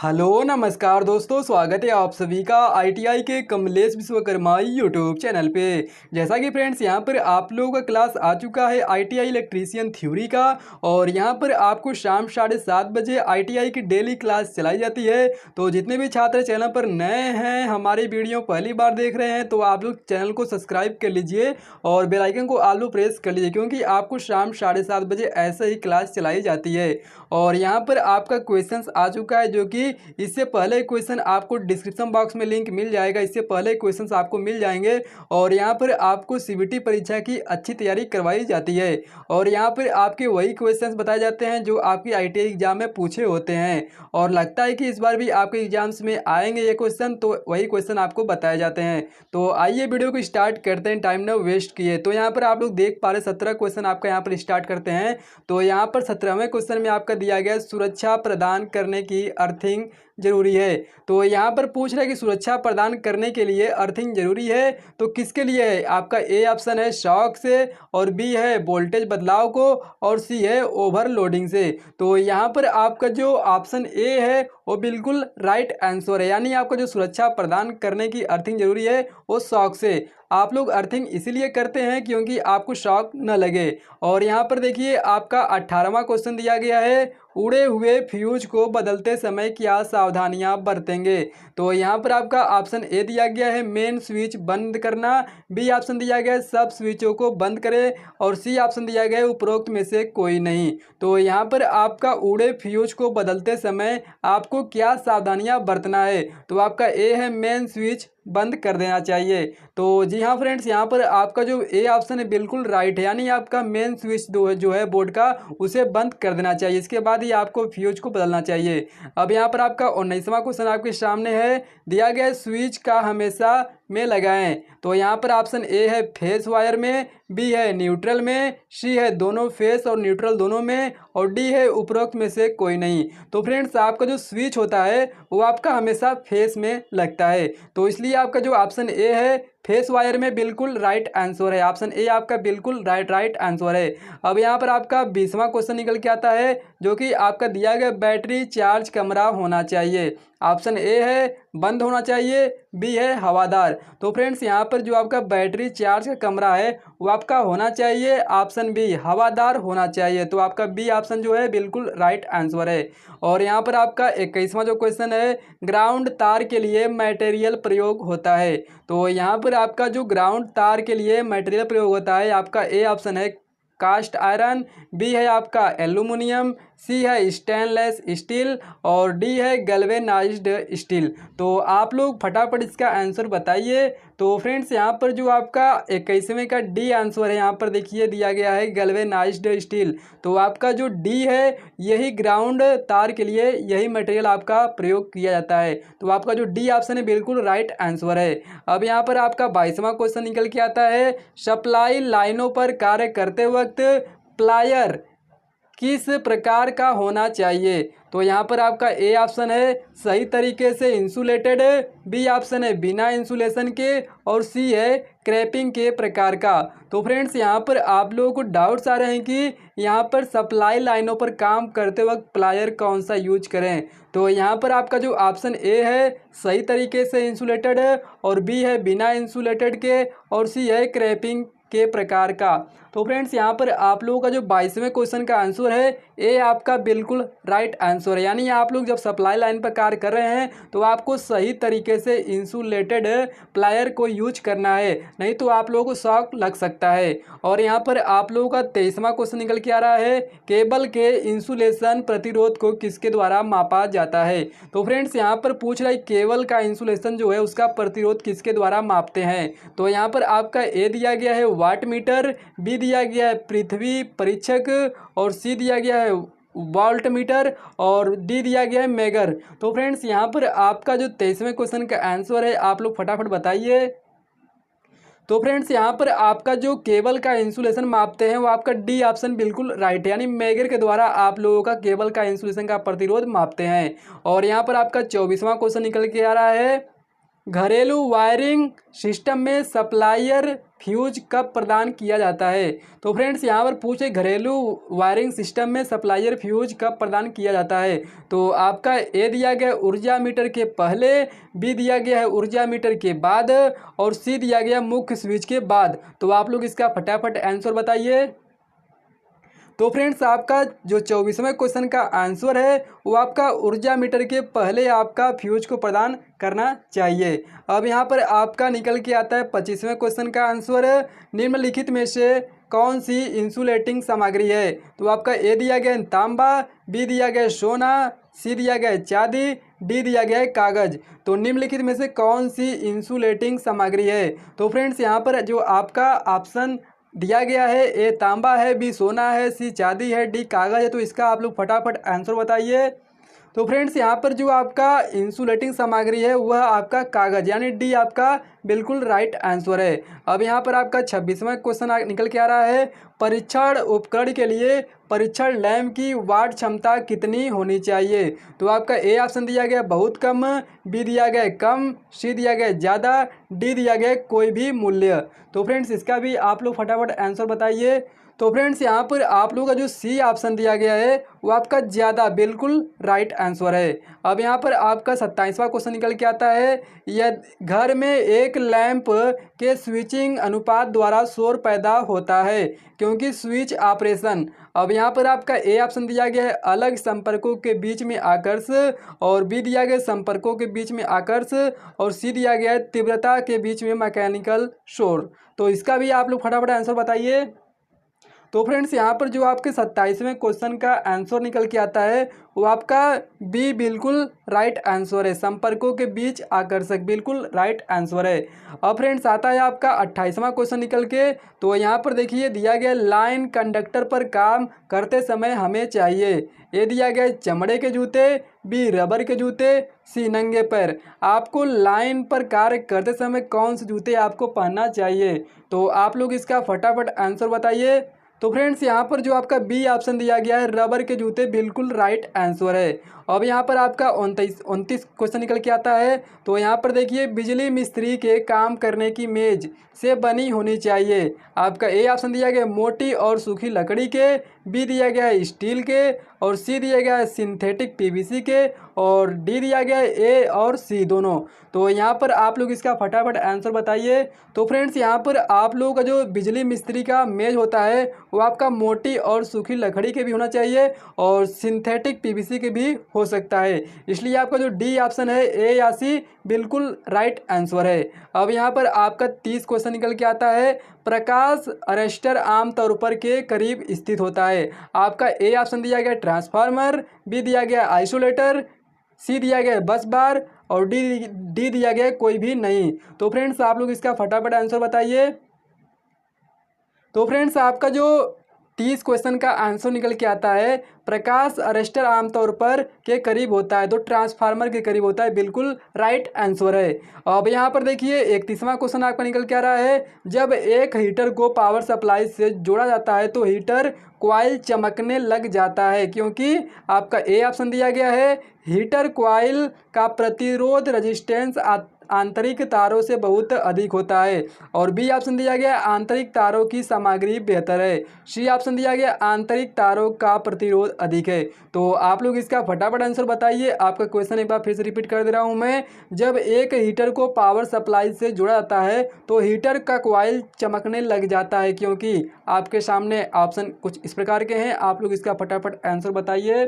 Hello नमस्कार दोस्तों, स्वागत है आप सभी का आईटीआई के कमलेश विश्वकर्मा यूट्यूब चैनल पे। जैसा कि फ्रेंड्स यहाँ पर आप लोगों का क्लास आ चुका है आईटीआई इलेक्ट्रीशियन थ्योरी का, और यहाँ पर आपको शाम 7:30 बजे आईटीआई की डेली क्लास चलाई जाती है। तो जितने भी छात्र चैनल पर नए हैं, हमारी वीडियो पहली बार देख रहे हैं, तो आप लोग चैनल को सब्सक्राइब कर लीजिए और बेल आइकन को आल प्रेस कर लीजिए, क्योंकि आपको शाम 7:30 बजे ऐसे ही क्लास चलाई जाती है। और यहाँ पर आपका क्वेश्चंस आ चुका है, जो कि इससे पहले क्वेश्चन आपको डिस्क्रिप्शन बॉक्स में लिंक मिल जाएगा, इससे पहले क्वेश्चंस आपको मिल जाएंगे। और यहाँ पर आपको सीबीटी परीक्षा की अच्छी तैयारी करवाई जाती है, और यहाँ पर आपके वही क्वेश्चंस बताए जाते हैं जो आपकी आईटीआई एग्जाम में पूछे होते हैं। और लगता है कि इस बार भी आपके एग्जाम्स में आएंगे ये क्वेश्चन, तो वही क्वेश्चन आपको बताए जाते हैं। तो आइए वीडियो को स्टार्ट करते हैं, टाइम न वेस्ट किए। तो यहाँ पर आप लोग देख पा रहे 17 क्वेश्चन आपका यहाँ पर स्टार्ट करते हैं। तो यहाँ पर 17वें क्वेश्चन में आपका दिया गया सुरक्षा प्रदान करने की अर्थिंग जरूरी है। तो यहाँ पर पूछ रहा है कि सुरक्षा प्रदान करने के लिए अर्थिंग जरूरी है, तो किसके लिए है? आपका ए ऑप्शन है शॉक से, और बी है वोल्टेज बदलाव को, और सी है ओवरलोडिंग से। तो यहाँ पर आपका जो ऑप्शन ए है वो बिल्कुल राइट आंसर है, यानी आपका जो सुरक्षा प्रदान करने की अर्थिंग जरूरी है वो शॉक से। आप लोग अर्थिंग इसीलिए करते हैं क्योंकि आपको शॉक न लगे। और यहाँ पर देखिए आपका 18वां क्वेश्चन दिया गया है, उड़े हुए फ्यूज को बदलते समय क्या सावधानियां बरतेंगे? तो यहाँ पर आपका ऑप्शन ए दिया गया है मेन स्विच बंद करना, बी ऑप्शन दिया गया है सब स्विचों को बंद करें, और सी ऑप्शन दिया गया है उपरोक्त में से कोई नहीं। तो यहाँ पर आपका उड़े फ्यूज को बदलते समय आपको क्या सावधानियां बरतना है? तो आपका ए है मेन स्विच बंद कर देना चाहिए। तो जी हाँ फ्रेंड्स, यहाँ पर आपका जो ए ऑप्शन है बिल्कुल राइट है, यानी आपका मेन स्विच जो है बोर्ड का उसे बंद कर देना चाहिए, इसके बाद ही आपको फ्यूज को बदलना चाहिए। अब यहाँ पर आपका 19वां क्वेश्चन आपके सामने है, दिया गया स्विच का हमेशा में लगाएं। तो यहाँ पर ऑप्शन ए है फेस वायर में, बी है न्यूट्रल में, सी है दोनों फेस और न्यूट्रल दोनों में, और डी है उपरोक्त में से कोई नहीं। तो फ्रेंड्स आपका जो स्विच होता है वो आपका हमेशा फेस में लगता है, तो इसलिए आपका जो ऑप्शन ए है फेस वायर में बिल्कुल राइट आंसर है। ऑप्शन ए आपका बिल्कुल राइट आंसर है। अब यहाँ पर आपका 20वां क्वेश्चन निकल के आता है, जो कि आपका दिया गया बैटरी चार्ज कमरा होना चाहिए। ऑप्शन ए है बंद होना चाहिए, बी है हवादार। तो फ्रेंड्स यहाँ पर जो आपका बैटरी चार्ज का कमरा है वो आपका होना चाहिए ऑप्शन बी हवादार होना चाहिए। तो आपका बी ऑप्शन जो है बिल्कुल राइट आंसर है। और यहाँ पर आपका 21वां जो क्वेश्चन है, ग्राउंड तार के लिए मटेरियल प्रयोग होता है। तो यहाँ पर आपका जो ग्राउंड तार के लिए मटेरियल प्रयोग होता है, आपका ए ऑप्शन है कास्ट आयरन, बी है आपका एल्यूमिनियम, सी है स्टेनलेस स्टील, और डी है गैल्वेनाइज्ड स्टील। तो आप लोग फटाफट इसका आंसर बताइए। तो फ्रेंड्स यहाँ पर जो आपका 21वें का डी आंसर है, यहाँ पर देखिए दिया गया है गैल्वेनाइज्ड स्टील। तो आपका जो डी है यही ग्राउंड तार के लिए यही मटेरियल आपका प्रयोग किया जाता है। तो आपका जो डी ऑप्शन है बिल्कुल राइट आंसर है। अब यहाँ पर आपका 22वां क्वेश्चन निकल के आता है, सप्लाई लाइनों पर कार्य करते वक्त प्लायर किस प्रकार का होना चाहिए? तो यहाँ पर आपका ए ऑप्शन है सही तरीके से इंसुलेटेड, बी ऑप्शन है बिना इंसुलेशन के, और सी है क्रैपिंग के प्रकार का। तो फ्रेंड्स यहाँ पर आप लोगों को डाउट्स आ रहे हैं कि यहाँ पर सप्लाई लाइनों पर काम करते वक्त प्लायर कौन सा यूज करें। तो यहाँ पर आपका जो ऑप्शन ए है सही तरीके से इंसुलेटेड है, और बी है बिना इंसुलेटेड के, और सी है क्रैपिंग के प्रकार का। तो फ्रेंड्स यहाँ पर आप लोगों का जो 22वें क्वेश्चन का आंसर है ए आपका बिल्कुल राइट आंसर है, यानी आप लोग जब सप्लाई लाइन पर कार्य कर रहे हैं तो आपको सही तरीके से इंसुलेटेड प्लायर को यूज करना है, नहीं तो आप लोगों को शॉक लग सकता है। और यहाँ पर आप लोगों का 23वां क्वेश्चन निकल के आ रहा है, केबल के इंसुलेशन प्रतिरोध को किसके द्वारा मापा जाता है? तो फ्रेंड्स यहाँ पर पूछ रहा है केबल का इंसुलेशन जो है उसका प्रतिरोध किसके द्वारा मापते हैं? तो यहाँ पर आपका ए दिया गया है वाट मीटर, बी दिया गया है पृथ्वी परीक्षक, और सी दिया गया है वोल्ट मीटर, और डी दिया गया है मेगर। तो फ्रेंड्स यहाँ पर आपका जो 23वें क्वेश्चन का आंसर है आप लोग फटाफट बताइए। तो फ्रेंड्स यहाँ पर आपका जो केबल का इंसुलेशन मापते हैं वो आपका डी ऑप्शन बिल्कुल राइट है, यानी मेगर के द्वारा आप लोगों का केबल का इंसुलेशन का प्रतिरोध मापते हैं। और यहाँ पर आपका 24वां क्वेश्चन निकल के आ रहा है, घरेलू वायरिंग सिस्टम में सप्लायर फ्यूज कब प्रदान किया जाता है। तो फ्रेंड्स यहाँ पर पूछे घरेलू वायरिंग सिस्टम में सप्लायर फ्यूज कब प्रदान किया जाता है। तो आपका ए दिया गया ऊर्जा मीटर के पहले, बी दिया गया है ऊर्जा मीटर के बाद और सी दिया गया मुख्य स्विच के बाद। तो आप लोग इसका फटाफट आंसर बताइए। तो फ्रेंड्स आपका जो 24वें क्वेश्चन का आंसर है वो आपका ऊर्जा मीटर के पहले आपका फ्यूज को प्रदान करना चाहिए। अब यहाँ पर आपका निकल के आता है 25वें क्वेश्चन का आंसर है, निम्नलिखित में से कौन सी इंसुलेटिंग सामग्री है। तो आपका ए दिया गया है तांबा, बी दिया गया है सोना, सी दिया गया है चांदी, डी दिया गया है कागज। तो निम्नलिखित में से कौन सी इंसुलेटिंग सामग्री है। तो फ्रेंड्स यहाँ पर जो आपका ऑप्शन दिया गया है, ए तांबा है, बी सोना है, सी चांदी है, डी कागज है। तो इसका आप लोग फटाफट आंसर बताइए। तो फ्रेंड्स यहाँ पर जो आपका इंसुलेटिंग सामग्री है वह आपका कागज यानी डी आपका बिल्कुल राइट आंसर है। अब यहाँ पर आपका 26वां क्वेश्चन निकल के आ रहा है, परीक्षण उपकरण के लिए परीक्षण लैंप की वाट क्षमता कितनी होनी चाहिए। तो आपका ए ऑप्शन दिया गया बहुत कम, बी दिया गया कम, सी दिया गया ज़्यादा, डी दिया गया कोई भी मूल्य। तो फ्रेंड्स इसका भी आप लोग फटाफट आंसर बताइए। तो फ्रेंड्स यहाँ पर आप लोगों का जो सी ऑप्शन दिया गया है वो आपका ज़्यादा बिल्कुल राइट आंसर है। अब यहाँ पर आपका 27वां क्वेश्चन निकल के आता है, यह घर में एक लैंप के स्विचिंग अनुपात द्वारा शोर पैदा होता है क्योंकि स्विच ऑपरेशन। अब यहाँ पर आपका ए ऑप्शन दिया गया है अलग संपर्कों के बीच में आकर्ष, और बी दिया गया संपर्कों के बीच में आकर्ष, और सी दिया गया है तीव्रता के बीच में मैकेनिकल शोर। तो इसका भी आप लोग फटाफट आंसर बताइए। तो फ्रेंड्स यहाँ पर जो आपके 27वें क्वेश्चन का आंसर निकल के आता है वो आपका बी बिल्कुल राइट आंसर है, संपर्कों के बीच आकर्षक बिल्कुल राइट आंसर है। अब फ्रेंड्स आता है आपका 28वां क्वेश्चन निकल के। तो यहाँ पर देखिए दिया गया लाइन कंडक्टर पर काम करते समय हमें चाहिए, ए दिया गया चमड़े के जूते, बी रबर के जूते, सी नंगे पैर। आपको लाइन पर कार्य करते समय कौन से जूते आपको पहनना चाहिए। तो आप लोग इसका फटाफट आंसर बताइए। तो फ्रेंड्स यहाँ पर जो आपका बी ऑप्शन दिया गया है रबर के जूते बिल्कुल राइट आंसर है। अब यहाँ पर आपका 29 क्वेश्चन निकल के आता है। तो यहाँ पर देखिए बिजली मिस्त्री के काम करने की मेज से बनी होनी चाहिए। आपका ए ऑप्शन दिया गया मोटी और सूखी लकड़ी के, बी दिया गया है स्टील के, और सी दिया गया है सिंथेटिक पीवीसी के, और डी दिया गया है ए और सी दोनों। तो यहाँ पर आप लोग इसका फटाफट आंसर बताइए। तो फ्रेंड्स यहाँ पर आप लोगों का जो बिजली मिस्त्री का मेज होता है वो आपका मोटी और सूखी लकड़ी के भी होना चाहिए और सिंथेटिक पीवीसी के भी हो सकता है, इसलिए आपका जो डी ऑप्शन है ए या सी बिल्कुल राइट आंसर है। अब यहाँ पर आपका 30 क्वेश्चन निकल के आता है, प्रकाश अरेस्टर आमतौर पर के करीब स्थित होता है। आपका ए ऑप्शन दिया गया ट्रांसफार्मर, बी दिया गया आइसोलेटर, सी दिया गया बस बार, और डी दिया गया कोई भी नहीं। तो फ्रेंड्स आप लोग इसका फटाफट आंसर बताइए। तो फ्रेंड्स आपका जो 30 क्वेश्चन का आंसर निकल के आता है, प्रकाश अरेस्टर आमतौर पर के करीब होता है, तो ट्रांसफार्मर के करीब होता है, बिल्कुल राइट आंसर है। अब यहाँ पर देखिए 31वां क्वेश्चन आपका निकल के आ रहा है, जब एक हीटर को पावर सप्लाई से जोड़ा जाता है तो हीटर कॉइल चमकने लग जाता है क्योंकि आपका ए ऑप्शन दिया गया है हीटर कॉइल का प्रतिरोध रेजिस्टेंस आंतरिक तारों से बहुत अधिक होता है, और बी ऑप्शन दिया गया आंतरिक तारों की सामग्री बेहतर है, सी ऑप्शन दिया गया आंतरिक तारों का प्रतिरोध अधिक है। तो आप लोग इसका फटाफट आंसर बताइए। आपका क्वेश्चन एक बार फिर से रिपीट कर दे रहा हूं मैं, जब एक हीटर को पावर सप्लाई से जोड़ा जाता है तो हीटर का कॉइल चमकने लग जाता है क्योंकि आपके सामने ऑप्शन कुछ इस प्रकार के हैं। आप लोग इसका फटाफट आंसर बताइए।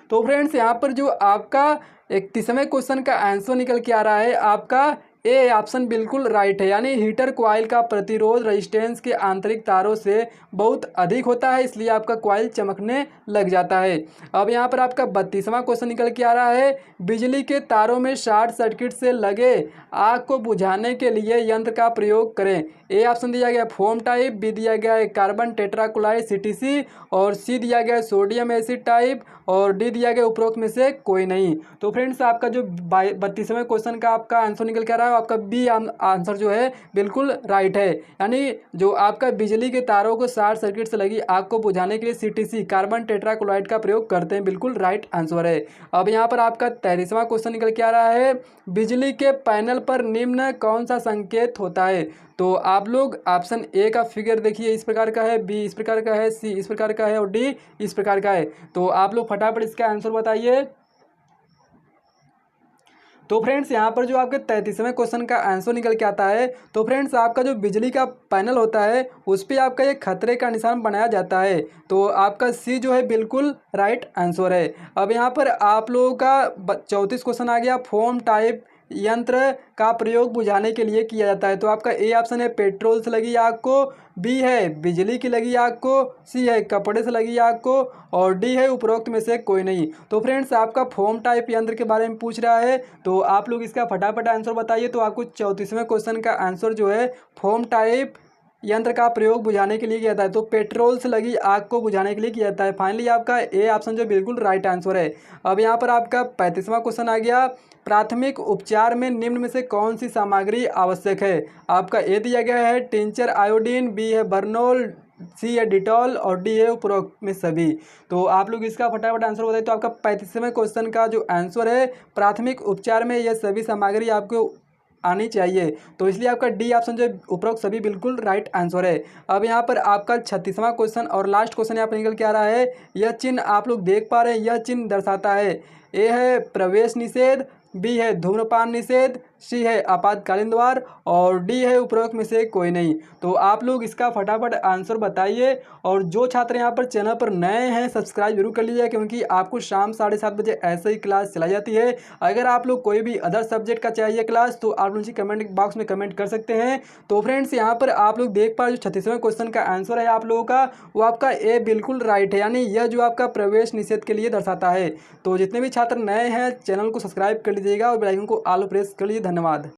तो फ्रेंड्स यहाँ पर जो आपका 31वें क्वेश्चन का आंसर निकल के आ रहा है, आपका ए ऑप्शन बिल्कुल राइट है, यानी हीटर कॉइल का प्रतिरोध रेजिस्टेंस के आंतरिक तारों से बहुत अधिक होता है, इसलिए आपका कॉइल चमकने लग जाता है। अब यहाँ पर आपका 32वां क्वेश्चन निकल के आ रहा है, बिजली के तारों में शॉर्ट सर्किट से लगे आग को बुझाने के लिए यंत्र का प्रयोग करें। ए ऑप्शन दिया गया फोम टाइप, बी दिया गया है कार्बन टेट्राक्लोराइड CTC, और सी दिया गया है सोडियम एसिड टाइप, और डी दिया गया उपरोक्त में से कोई नहीं। तो फ्रेंड्स आपका जो 32वें क्वेश्चन का आपका आंसर निकल के आ रहा है, आपका बी आंसर जो है बिल्कुल राइट है, यानी जो आपका बिजली के तारों को शॉर्ट सर्किट से लगी आग को बुझाने के लिए CTC कार्बन टेट्राक्लोराइड का प्रयोग करते हैं, बिल्कुल राइट आंसर है। अब यहाँ पर आपका 33वां क्वेश्चन निकल के आ रहा है, बिजली के पैनल पर निम्न कौन सा संकेत होता है। तो आप लोग ऑप्शन ए का फिगर देखिए इस प्रकार का है, बी इस प्रकार का है, सी इस प्रकार का है और डी इस प्रकार का है। तो आप लोग फटाफट इसका आंसर बताइए। तो फ्रेंड्स यहाँ पर जो आपके 33वें क्वेश्चन का आंसर निकल के आता है, तो फ्रेंड्स आपका जो बिजली का पैनल होता है उस पर आपका ये खतरे का निशान बनाया जाता है। तो आपका सी जो है बिल्कुल राइट आंसर है। अब यहाँ पर आप लोगों का 34 क्वेश्चन आ गया, फोम टाइप यंत्र का प्रयोग बुझाने के लिए किया जाता है। तो आपका ए ऑप्शन है पेट्रोल से लगी आग को, बी है बिजली की लगी आग को, सी है कपड़े से लगी आग को और डी है उपरोक्त में से कोई नहीं। तो फ्रेंड्स आपका फोम टाइप यंत्र के बारे में पूछ रहा है, तो आप लोग इसका फटाफट आंसर बताइए। तो आपको 34वें क्वेश्चन का आंसर जो है फोम टाइप यंत्र का प्रयोग बुझाने के लिए किया जाता है। तो पेट्रोल से लगी आग को बुझाने के लिए किया जाता है। फाइनली आपका ए ऑप्शन जो बिल्कुल राइट आंसर है। अब यहाँ पर आपका 35वां क्वेश्चन आ गया, प्राथमिक उपचार में निम्न में से कौन सी सामग्री आवश्यक है। आपका ए दिया गया है टिंचर आयोडीन, बी है बर्नोल, सी है डिटॉल और डी है उपरोक्त में सभी। तो आप लोग इसका फटाफट आंसर बताइए। तो आपका 35वें क्वेश्चन का जो आंसर है प्राथमिक उपचार में यह सभी सामग्री आपको आनी चाहिए। तो इसलिए आपका डी ऑप्शन जो है उपरोक्त सभी बिल्कुल राइट आंसर है। अब यहाँ पर आपका 36वां क्वेश्चन और लास्ट क्वेश्चन यहाँ पर निकल के आ रहा है। यह चिन्ह आप लोग देख पा रहे हैं, यह चिन्ह दर्शाता है ए है प्रवेश निषेध, बी है धूम्रपान निषेध, सी है आपातकालीन द्वार और डी है उपरोक्त में से कोई नहीं। तो आप लोग इसका फटाफट आंसर बताइए। और जो छात्र यहाँ पर चैनल पर नए हैं सब्सक्राइब जरूर कर लीजिए, क्योंकि आपको शाम 7:30 बजे ऐसे ही क्लास चलाई जाती है। अगर आप लोग कोई भी अदर सब्जेक्ट का चाहिए क्लास तो आप नीचे कमेंट बॉक्स में कमेंट कर सकते हैं। तो फ्रेंड्स यहाँ पर आप लोग देख पा रहे जो 36वें क्वेश्चन का आंसर है आप लोगों का, वो आपका ए बिल्कुल राइट है, यानी यह जो आपका प्रवेश निषेध के लिए दर्शाता है। तो जितने भी छात्र नए हैं चैनल को सब्सक्राइब कर लीजिएगा और बेल आइकन को ऑल प्रेस कर लीजिए। धन्यवाद।